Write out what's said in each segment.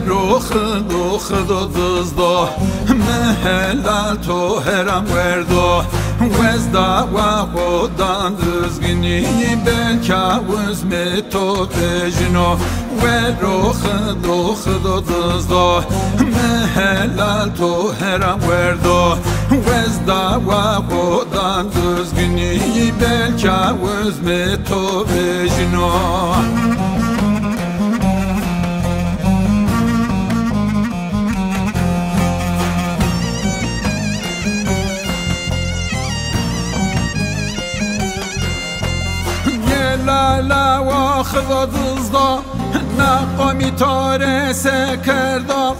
رخ دو دزدا مهلال تو هرم وردو وزدا و خودان دزگنی بلکا وزم تو بجنو و رخ دو دزدا مهلال تو هرم وردو وزدا و خودان دزگنی بلکا وزم تو بجنو لا واخذ دزدا نقامی تاره سکردا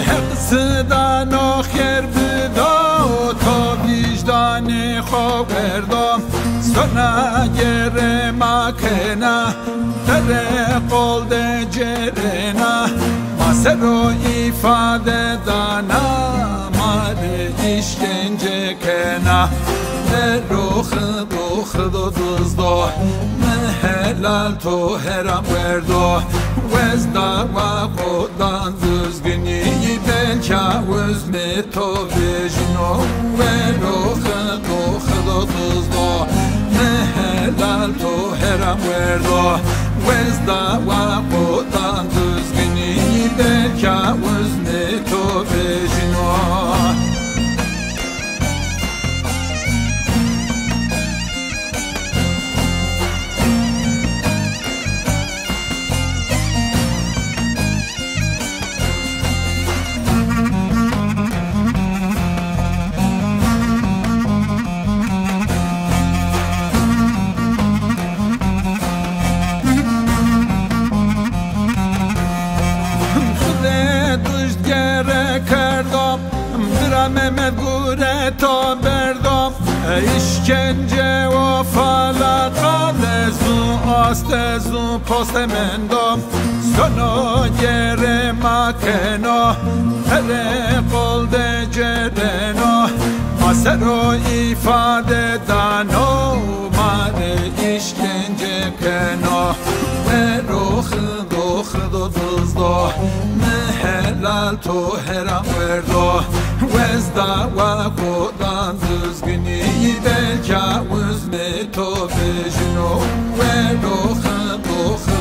حق سدان آخر بدا تا وجدان خواب کردا سنا گر مکنه در قول ده جرنا ما سرو ifade دانا مار işkence kena رخ دو دزدا مهلال تو هرم وردو وزدا و خودان دزگنی بلکا وزم تو بجنو و رخ دو دزدا مهلال تو هرم وردو وزدا و خودان دزگنی بلکا وزم تو بجنو Mehmet gure ta berdam işkence و فلقا زو آست زو پاست مندام سنا گر مکنا هر قول ده جرنا اثر و ifade دانا مر işkence کنا رخ دو دزدا مهلال تو هرم وردو وزدا و خودان دزگنی بلکا وزم تو بجنو و رخ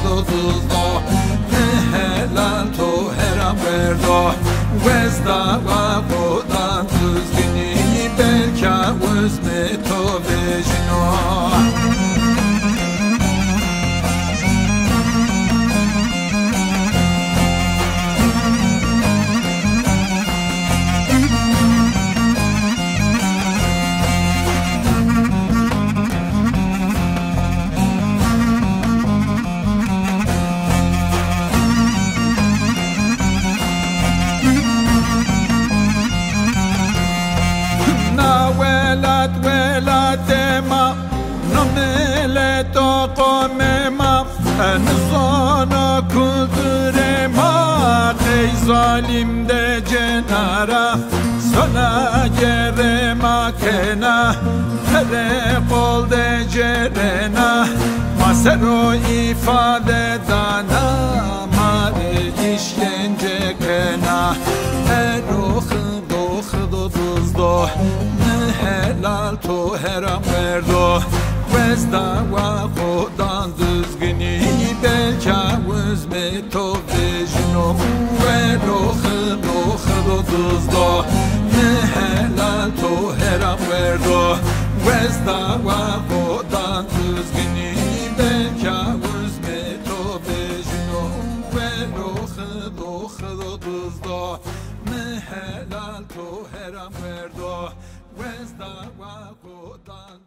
دو دزدا مهلال تو هرم وردو وزدا و خودان دزگنی بلکا وزم تو بجنو ولادما نملت قومما نزانا kültüre ma ey zalim de cenara sana gere makena tere kol de cerena masero ifade dana mare işkence kena ruh do duzdo helal تو هرم وردو وزدا و خودان دزگنی بلکا وزم تو بجنو و رخ دو دزدا helal تو هرم وردو وزدا و خودان دزگنی بلکا وزم تو بجنو و رخ دو دزدا helal تو هرم وردو وزدا و خودان